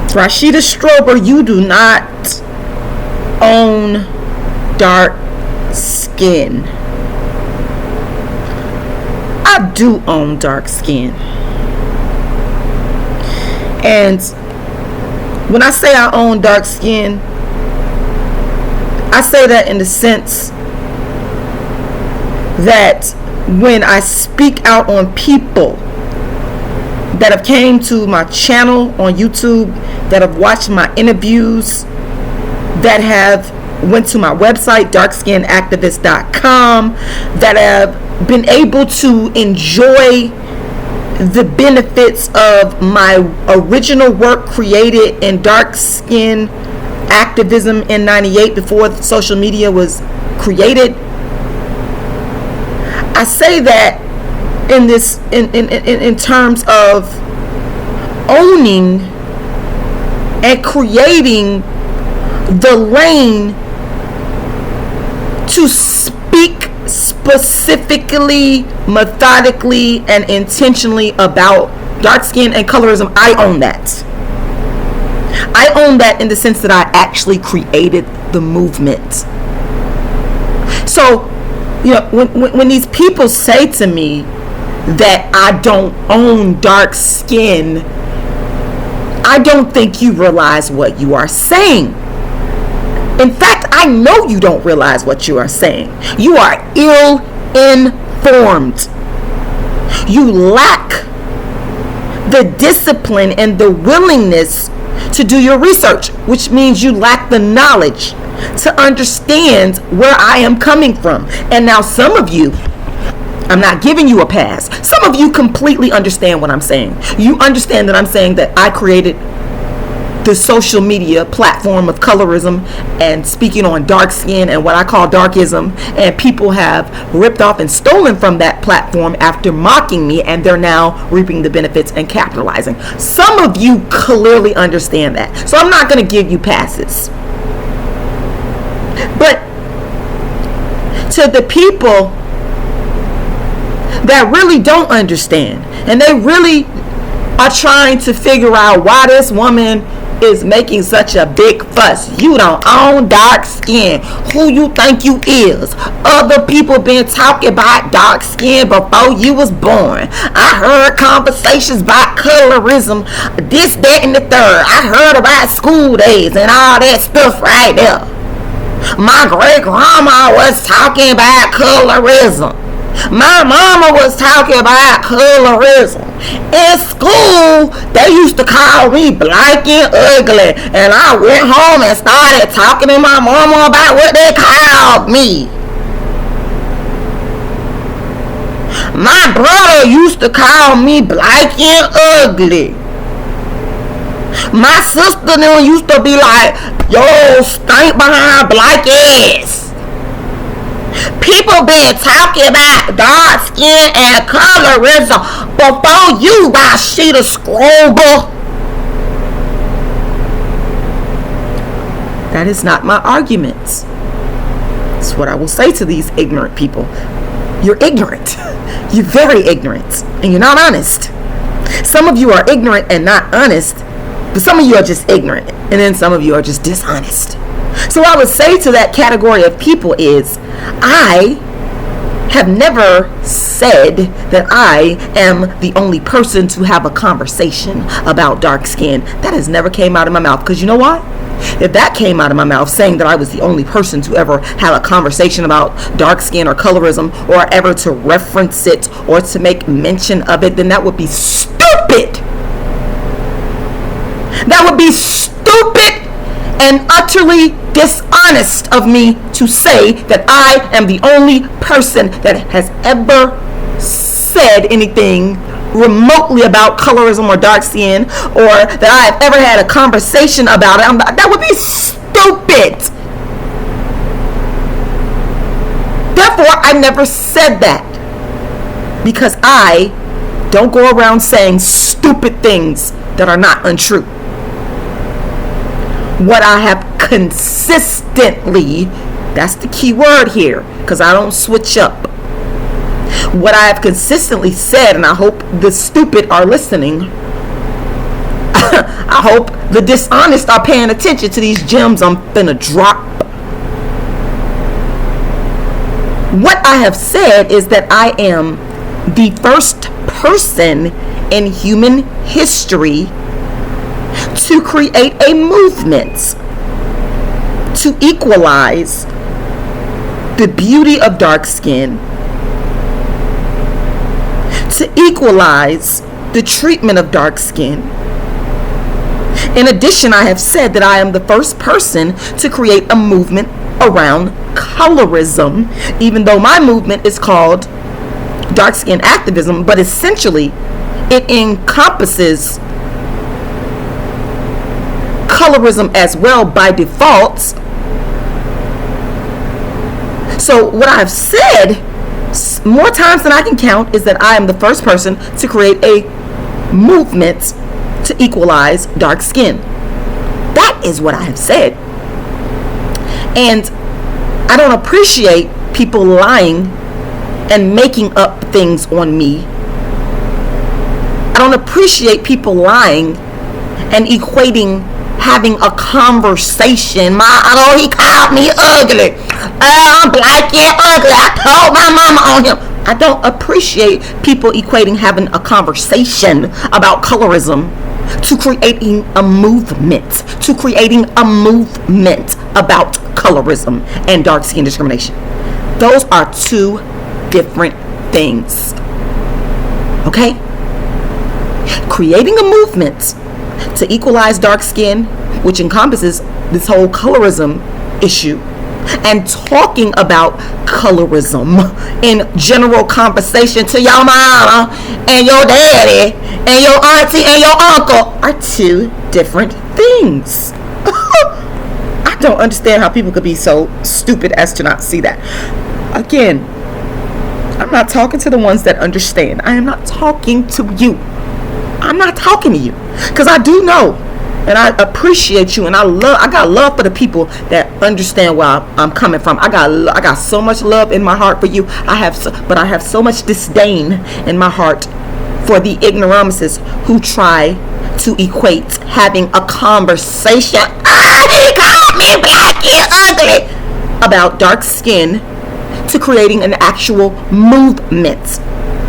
Rashida Strober, you do not own dark skin. I do own dark skin. And when I say I own dark skin, I say that in the sense that when I speak out on people that have came to my channel on YouTube, that have watched my interviews, that have went to my website darkskinactivist.com, that have been able to enjoy the benefits of my original work created in dark skin activism in 98 before social media was created. I say that in terms of owning and creating the lane to speak specifically, methodically, and intentionally about dark skin and colorism. I own that. I own that in the sense that I actually created the movement. So, you know, when these people say to me that I don't own dark skin, I don't think you realize what you are saying. In fact, I know you don't realize what you are saying. You are ill-informed. You lack the discipline and the willingness to do your research, which means you lack the knowledge to understand where I am coming from. And now some of you, I'm not giving you a pass. Some of you completely understand what I'm saying. You understand that I'm saying that I created the social media platform of colorism and speaking on dark skin and what I call darkism, and people have ripped off and stolen from that platform after mocking me, and they're now reaping the benefits and capitalizing. Some of you clearly understand that, so I'm not going to give you passes. But to the people that really don't understand and they really are trying to figure out why this woman is making such a big fuss. You don't own dark skin. Who you think you is? Other people been talking about dark skin before you was born. I heard conversations about colorism, this, that, and the third. I heard about school days and all that stuff right there. My great grandma was talking about colorism. My mama was talking about colorism. In school, they used to call me black and ugly. And I went home and started talking to my mama about what they called me. My brother used to call me black and ugly. My sister then used to be like, yo, stink behind black ass. People been talking about dark skin and colorism before you, Rashida Strober. That is not my argument. That's what I will say to these ignorant people. You're ignorant. You're very ignorant. And you're not honest. Some of you are ignorant and not honest. But some of you are just ignorant. And then some of you are just dishonest. So what I would say to that category of people is, I have never said that I am the only person to have a conversation about dark skin. That has never came out of my mouth. Because you know what? If that came out of my mouth, saying that I was the only person to ever have a conversation about dark skin or colorism, or ever to reference it or to make mention of it, then that would be stupid. That would be stupid and utterly dishonest of me to say that I am the only person that has ever said anything remotely about colorism or dark skin, or that I have ever had a conversation about it. That would be stupid. Therefore, I never said that, because I don't go around saying stupid things that are not untrue. What I have consistently, that's the key word here, because I don't switch up. What I have consistently said, and I hope the stupid are listening, I I hope the dishonest are paying attention to these gems I'm finna drop. What I have said is that I am the first person in human history to create a movement to equalize the beauty of dark skin, to equalize the treatment of dark skin. In addition, I have said that I am the first person to create a movement around colorism, even though my movement is called dark skin activism, but essentially it encompasses colorism as well by default. So what I've said more times than I can count is that I am the first person to create a movement to equalize dark skin. That is what I have said. And I don't appreciate people lying and making up things on me. I don't appreciate people lying and equating having a conversation. He called me ugly. I'm black and ugly. I told my mama on him. I don't appreciate people equating having a conversation about colorism to creating a movement. To creating a movement about colorism and dark skin discrimination. Those are two different things. Okay? Creating a movement to equalize dark skin, which encompasses this whole colorism issue, and talking about colorism in general conversation to your mama and your daddy and your auntie and your uncle are two different things. I don't understand how people could be so stupid as to not see that. Again, I'm not talking to the ones that understand. I am not talking to you. I'm not talking to you, because I do know and I appreciate you, and I got love for the people that understand where I'm coming from. I got so much love in my heart for you. But I have so much disdain in my heart for the ignoramuses who try to equate having a conversation. He called me black and ugly about dark skin to creating an actual movement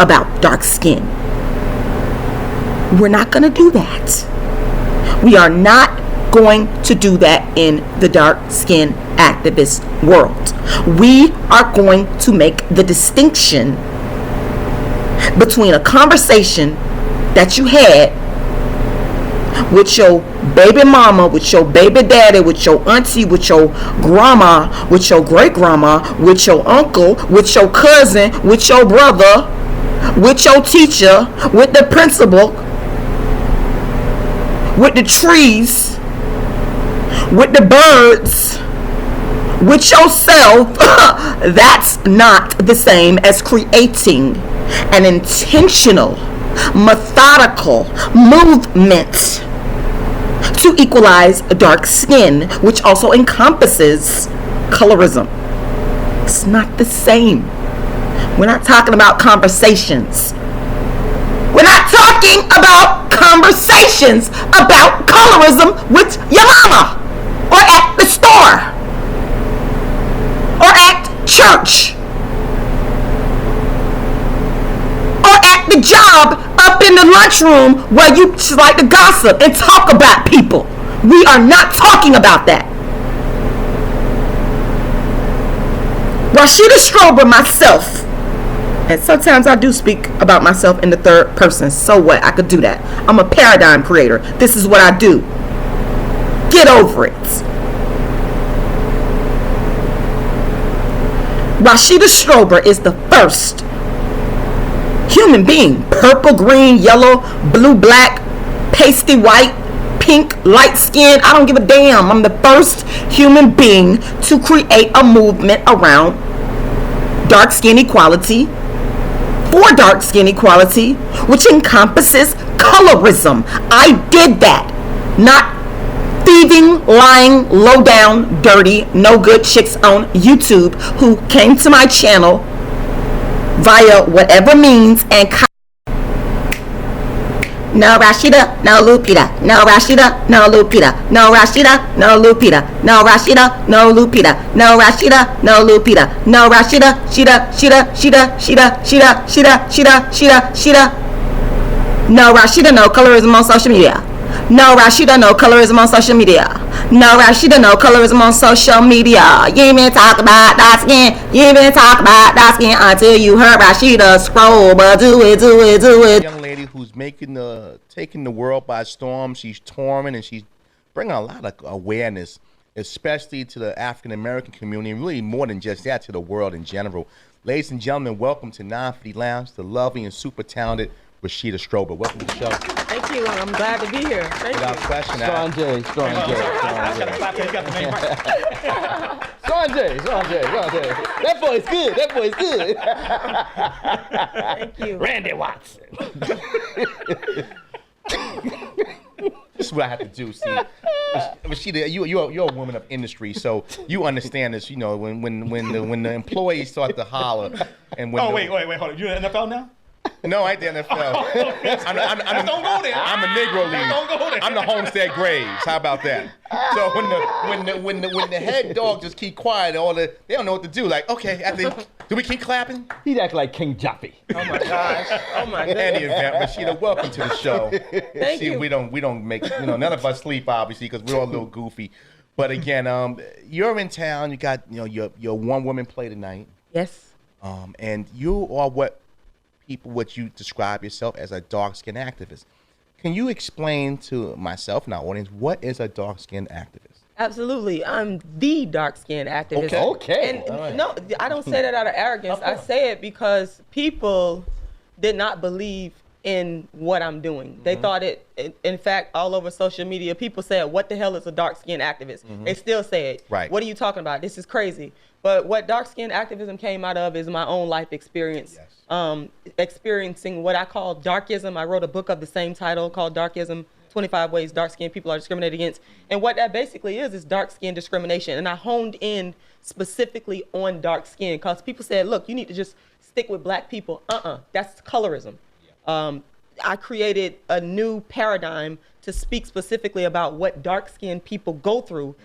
about dark skin. We're not going to do that. We are not going to do that in the dark skin activist world. We are going to make the distinction between a conversation that you had with your baby mama, with your baby daddy, with your auntie, with your grandma, with your great grandma, with your uncle, with your cousin, with your brother, with your teacher, with the principal, with the trees, with the birds, with yourself. That's not the same as creating an intentional, methodical movement to equalize dark skin, which also encompasses colorism. It's not the same. We're not talking about conversations. We're not talking about conversations about colorism with your mama, or at the store, or at church, or at the job, up in the lunchroom where you like to gossip and talk about people. We are not talking about that. Rashida Strober, myself, and sometimes I do speak about myself in the third person. So what? I could do that. I'm a paradigm creator. This is what I do. Get over it. Rashida Strober is the first human being, purple, green, yellow, blue, black, pasty white, pink, light skin, I don't give a damn. I'm the first human being to create a movement around dark skin equality, for dark skin equality, which encompasses colorism. I did that. Not thieving, lying, low down, dirty, no good chicks on YouTube who came to my channel via whatever means and No Rashida, no Lupita. No Rashida, no Lupita. No Rashida, no Lupita. No Rashida, no Lupita. No Rashida, no Lupita. No Rashida, Shida. No Rashida, no colorism on social media. No Rashida, no colorism on social media. No Rashida, no colorism on social media. You ain't been talk about dark skin. You ain't been talk about dark skin until you heard Rashida scroll. But do it. Young lady who's taking the world by storm. She's touring and she's bringing a lot of awareness, especially to the African American community, and really more than just that, to the world in general. Ladies and gentlemen, welcome to 950 Lounge, the lovely and super talented Rashida Strober. Welcome to the show. Thank you. I'm glad to be here. Thank Without you. question. Strong J. That boy's good. Thank you. Randy Watson. This is what I have to do. See, Rashida, you're a woman of industry, so you understand this. You know, when the employees start to holler, and when wait, hold on. You in the NFL now? No, I ain't the NFL. Don't go there. I'm a Negro League. Don't go there. I'm the Homestead Graves. How about that? So when the head dog just keep quiet, they don't know what to do. Like, okay, do we keep clapping? He'd act like King Jaffe. Oh my gosh. Oh my In goodness. any event, Rashida, welcome to the show. Thank See, you. we don't make none of us sleep obviously because we're all a little goofy. But again, you're in town. You got your one woman play tonight. Yes. And you are what you describe yourself as, a dark-skinned activist. Can you explain to myself and our audience what is a dark-skinned activist? Absolutely. I'm the dark-skinned activist. Okay. And All right. no, I don't say that out of arrogance. I say it because people did not believe in what I'm doing. They thought it, in fact, all over social media, people said, what the hell is a dark-skinned activist? They still say it. Right. What are you talking about? This is crazy. But what dark-skinned activism came out of is my own life experience. Yes. Experiencing what I call darkism. I wrote a book of the same title called Darkism, 25 Ways Dark-Skinned People Are Discriminated Against. And what that basically is dark-skin discrimination. And I honed in specifically on dark skin because people said, look, you need to just stick with black people. That's colorism. I created a new paradigm to speak specifically about what dark-skinned people go through